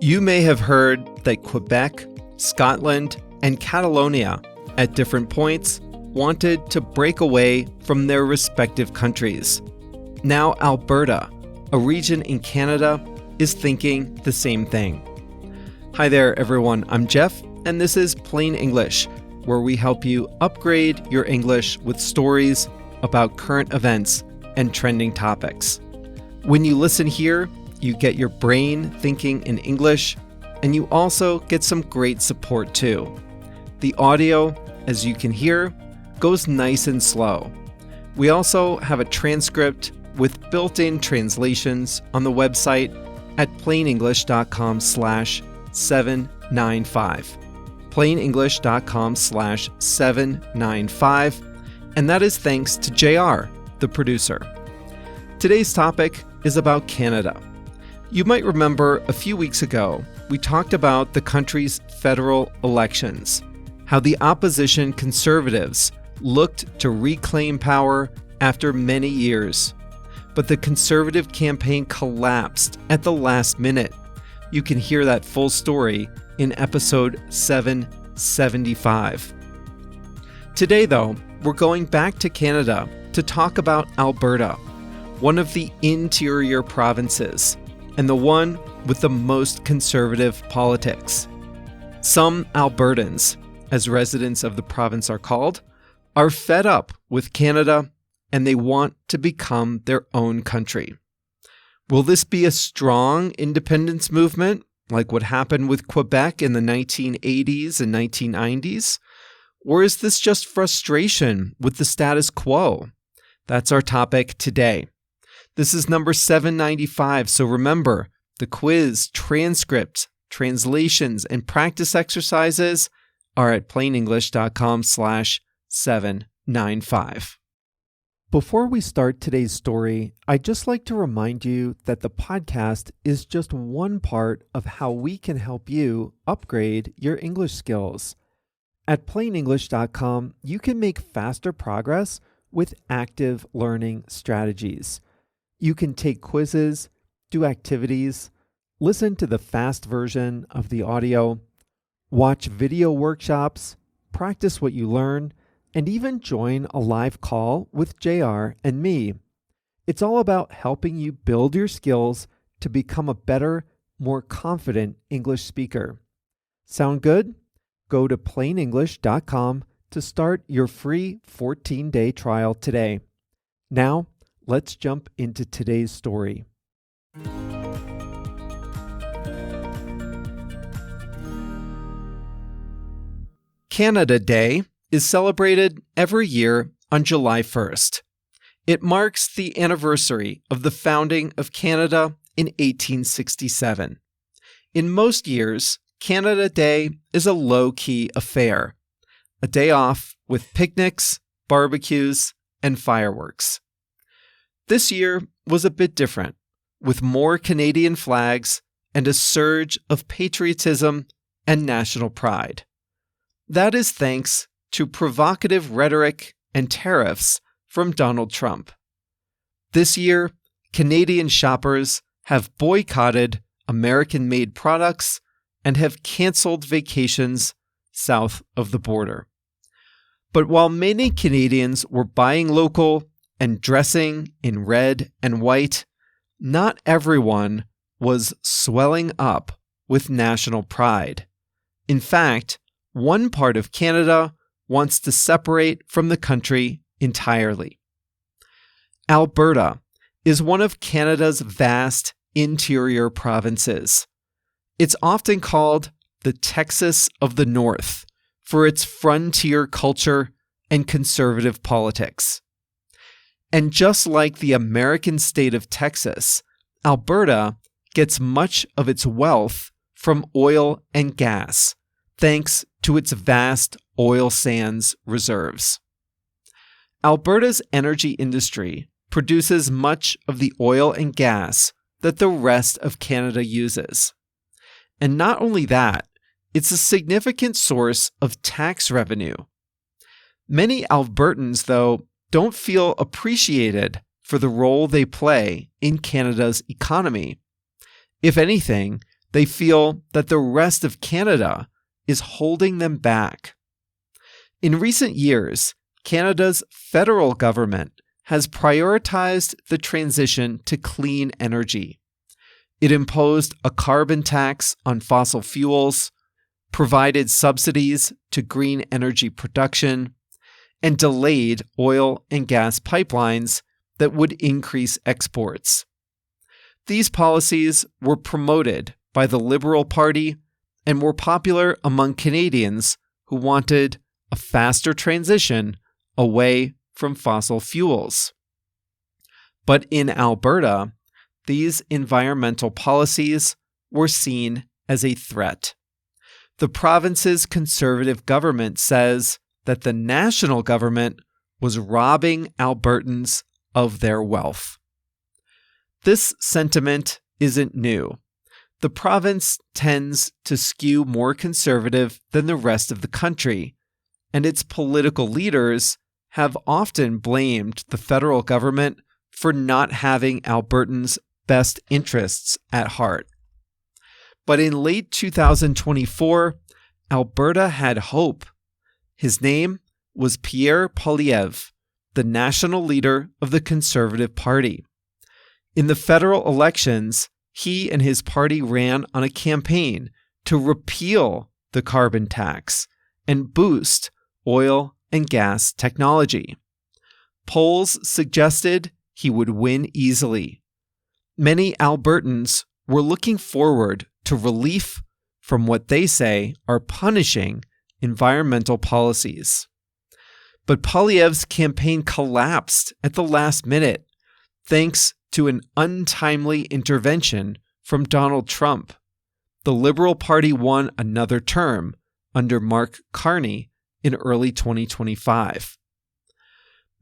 You may have heard that Quebec, Scotland, and Catalonia, at different points, wanted to break away from their respective countries. Now Alberta, a region in Canada, is thinking the same thing. Hi there, everyone. I'm Jeff, and this is Plain English, where we help you upgrade your English with stories about current events and trending topics. When you listen here, you get your brain thinking in English, and you also get some great support too. The audio, as you can hear, goes nice and slow. We also have a transcript with built-in translations on the website at plainenglish.com/795. plainenglish.com/795, and that is thanks to JR, the producer. Today's topic is about Canada. You might remember a few weeks ago, we talked about the country's federal elections, how the opposition Conservatives looked to reclaim power after many years. But the Conservative campaign collapsed at the last minute. You can hear that full story in episode 775. Today, though, we're going back to Canada to talk about Alberta, one of the interior provinces, and the one with the most conservative politics. Some Albertans, as residents of the province are called, are fed up with Canada and they want to become their own country. Will this be a strong independence movement, like what happened with Quebec in the 1980s and 1990s? Or is this just frustration with the status quo? That's our topic today. This is number 795, so remember, the quiz, transcripts, translations, and practice exercises are at plainenglish.com/795. Before we start today's story, I'd just like to remind you that the podcast is just one part of how we can help you upgrade your English skills. At plainenglish.com, you can make faster progress with active learning strategies. You can take quizzes, do activities, listen to the fast version of the audio, watch video workshops, practice what you learn, and even join a live call with JR and me. It's all about helping you build your skills to become a better, more confident English speaker. Sound good? Go to plainenglish.com to start your free 14-day trial today. Now, let's jump into today's story. Canada Day is celebrated every year on July 1st. It marks the anniversary of the founding of Canada in 1867. In most years, Canada Day is a low-key affair, a day off with picnics, barbecues, and fireworks. This year was a bit different, with more Canadian flags and a surge of patriotism and national pride. That is thanks to provocative rhetoric and tariffs from Donald Trump. This year, Canadian shoppers have boycotted American-made products and have canceled vacations south of the border. But while many Canadians were buying local and dressing in red and white, not everyone was swelling up with national pride. In fact, one part of Canada wants to separate from the country entirely. Alberta is one of Canada's vast interior provinces. It's often called the Texas of the North for its frontier culture and conservative politics. And just like the American state of Texas, Alberta gets much of its wealth from oil and gas, thanks to its vast oil sands reserves. Alberta's energy industry produces much of the oil and gas that the rest of Canada uses. And not only that, it's a significant source of tax revenue. Many Albertans, though, don't feel appreciated for the role they play in Canada's economy. If anything, They feel that the rest of Canada is holding them back. In recent years, Canada's federal government has prioritized the transition to clean energy. It imposed a carbon tax on fossil fuels, provided subsidies to green energy production, and delayed oil and gas pipelines that would increase exports. These policies were promoted by the Liberal Party and were popular among Canadians who wanted a faster transition away from fossil fuels. But in Alberta, these environmental policies were seen as a threat. The province's Conservative government says that the national government was robbing Albertans of their wealth. This sentiment isn't new. The province tends to skew more conservative than the rest of the country, and its political leaders have often blamed the federal government for not having Albertans' best interests at heart. But in late 2024, Alberta had hope. His name was Pierre Poilievre, the national leader of the Conservative Party. In the federal elections, he and his party ran on a campaign to repeal the carbon tax and boost oil and gas technology. Polls suggested he would win easily. Many Albertans were looking forward to relief from what they say are punishing environmental policies. But Poilievre's campaign collapsed at the last minute, thanks to an untimely intervention from Donald Trump. The Liberal Party won another term under Mark Carney in early 2025.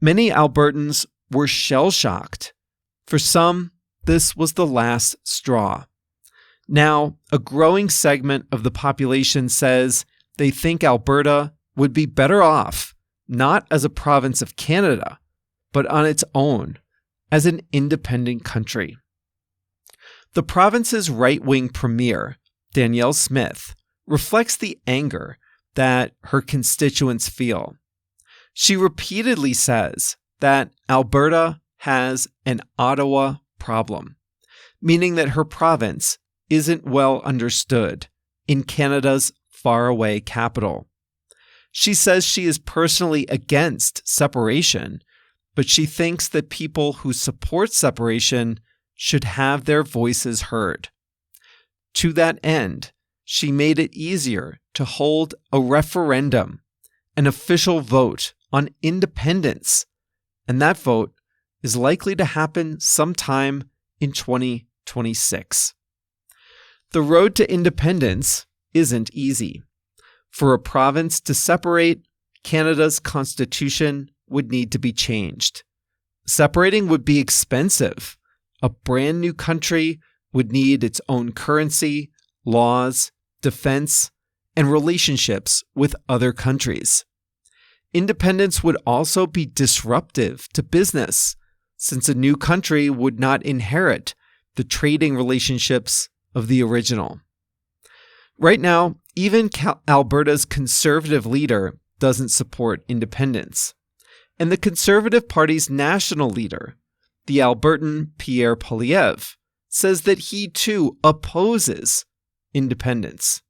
Many Albertans were shell-shocked. For some, this was the last straw. Now, a growing segment of the population says they think Alberta would be better off, not as a province of Canada, but on its own, as an independent country. The province's right-wing premier, Danielle Smith, reflects the anger that her constituents feel. She repeatedly says that Alberta has an Ottawa problem, meaning that her province isn't well understood in Canada's faraway capital. She says she is personally against separation, but she thinks that people who support separation should have their voices heard. To that end, she made it easier to hold a referendum, an official vote on independence, and that vote is likely to happen sometime in 2026. The road to independence isn't easy. For a province to separate, Canada's constitution would need to be changed. Separating would be expensive. A brand new country would need its own currency, laws, defense, and relationships with other countries. Independence would also be disruptive to business, since a new country would not inherit the trading relationships of the original. Right now, even Alberta's Conservative leader doesn't support independence. And the Conservative Party's national leader, the Albertan Pierre Poilievre, says that he too opposes independence.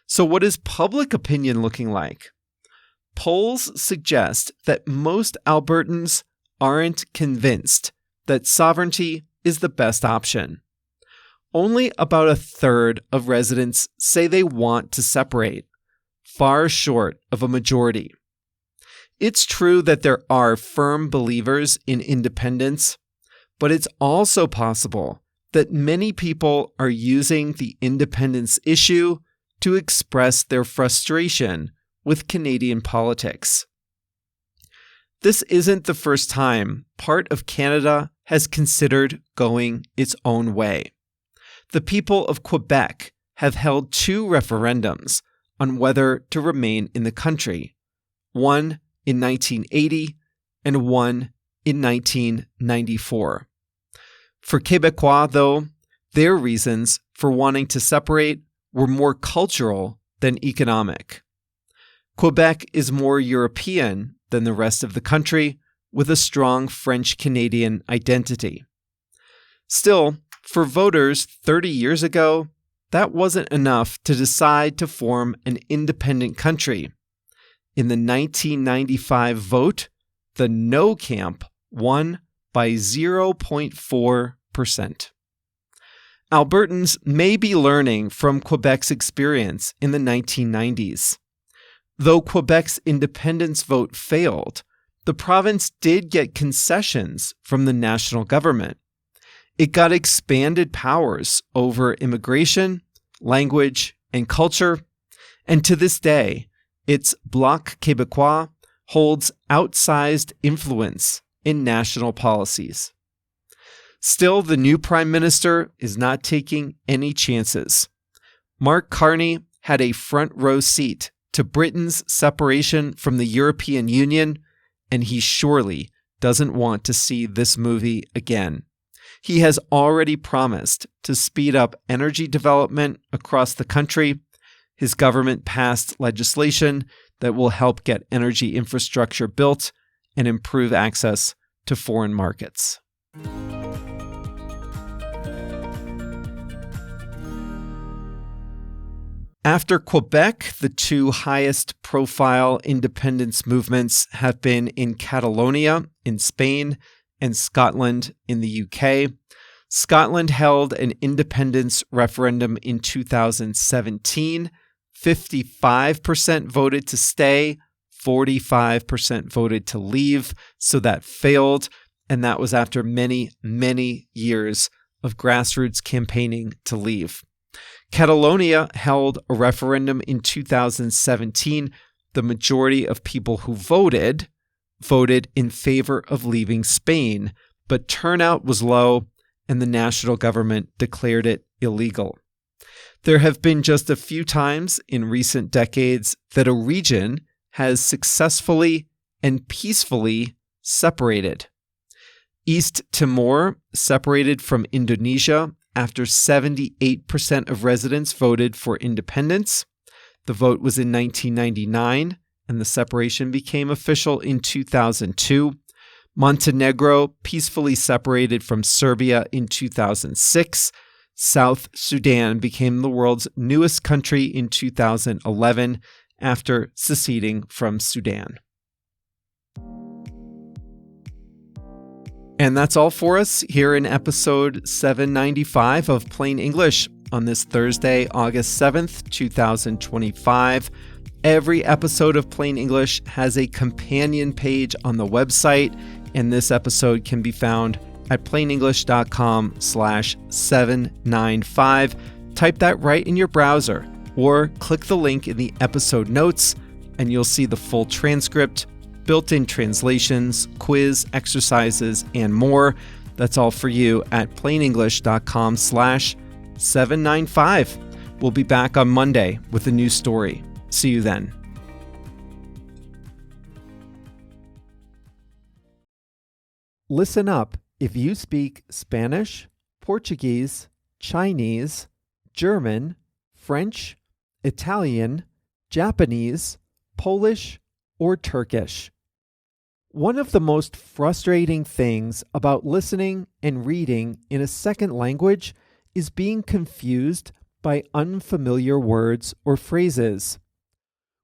So what is public opinion looking like? Polls suggest that most Albertans aren't convinced that sovereignty is the best option. Only about a third of residents say they want to separate, far short of a majority. It's true that there are firm believers in independence, but it's also possible that many people are using the independence issue to express their frustration with Canadian politics. This isn't the first time part of Canada has considered going its own way. The people of Quebec have held 2 referendums on whether to remain in the country, one in 1980 and one in 1994. For Québécois, though, their reasons for wanting to separate were more cultural than economic. Quebec is more European than the rest of the country, with a strong French-Canadian identity. Still, for voters 30 years ago, that wasn't enough to decide to form an independent country. In the 1995 vote, the no camp won by 0.4%. Albertans may be learning from Quebec's experience in the 1990s. Though Quebec's independence vote failed, the province did get concessions from the national government. It got expanded powers over immigration, language, and culture, and to this day, its Bloc Québécois holds outsized influence in national policies. Still, the new prime minister is not taking any chances. Mark Carney had a front row seat to Britain's separation from the European Union, and he surely doesn't want to see this movie again. He has already promised to speed up energy development across the country. His government passed legislation that will help get energy infrastructure built and improve access to foreign markets. After Quebec, the two highest profile independence movements have been in Catalonia in Spain and Scotland in the UK. Scotland held an independence referendum in 2017. 55% voted to stay, 45% voted to leave, so that failed, and that was after many, many years of grassroots campaigning to leave. Catalonia held a referendum in 2017. The majority of people who voted in favor of leaving Spain, but turnout was low and the national government declared it illegal. There have been just a few times in recent decades that a region has successfully and peacefully separated. East Timor separated from Indonesia after 78% of residents voted for independence. The vote was in 1999, and the separation became official in 2002. Montenegro peacefully separated from Serbia in 2006. South Sudan became the world's newest country in 2011 after seceding from Sudan. And that's all for us here in episode 795 of Plain English on this Thursday, August 7th, 2025. Every episode of Plain English has a companion page on the website, and this episode can be found at plainenglish.com/795. Type that right in your browser or click the link in the episode notes and you'll see the full transcript, built-in translations, quiz, exercises, and more. That's all for you at plainenglish.com/795. We'll be back on Monday with a new story. See you then. Listen up if you speak Spanish, Portuguese, Chinese, German, French, Italian, Japanese, Polish, or Turkish. One of the most frustrating things about listening and reading in a second language is being confused by unfamiliar words or phrases.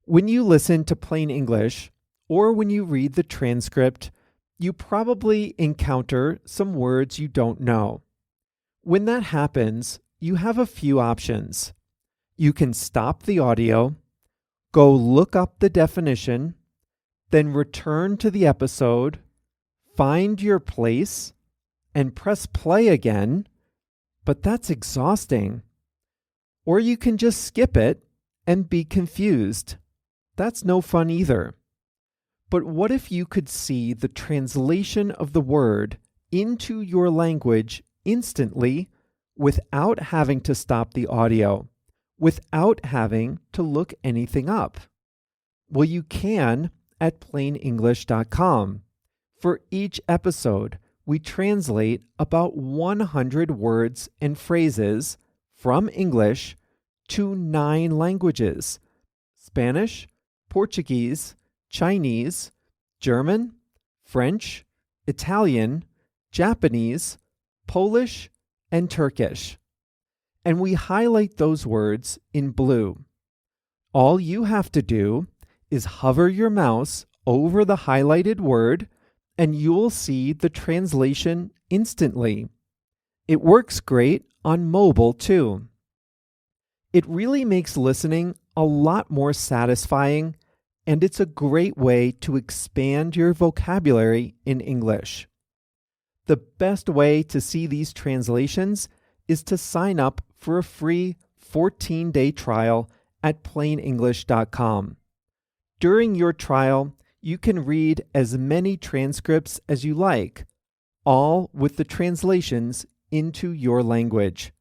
When you listen to Plain English, or when you read the transcript, you probably encounter some words you don't know. When that happens, you have a few options. You can stop the audio, go look up the definition, then return to the episode, find your place, and press play again, but that's exhausting. Or you can just skip it and be confused. That's no fun either. But what if you could see the translation of the word into your language instantly without having to stop the audio, without having to look anything up? Well, you can at plainenglish.com. For each episode, we translate about 100 words and phrases from English to 9 languages: Spanish, Portuguese, Chinese, German, French, Italian, Japanese, Polish, and Turkish. And we highlight those words in blue. All you have to do is hover your mouse over the highlighted word, and you'll see the translation instantly. It works great on mobile too. It really makes listening a lot more satisfying, and it's a great way to expand your vocabulary in English. The best way to see these translations is to sign up for a free 14-day trial at plainenglish.com. During your trial, you can read as many transcripts as you like, all with the translations into your language.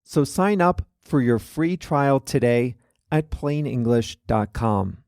So sign up for your free trial today at plainenglish.com.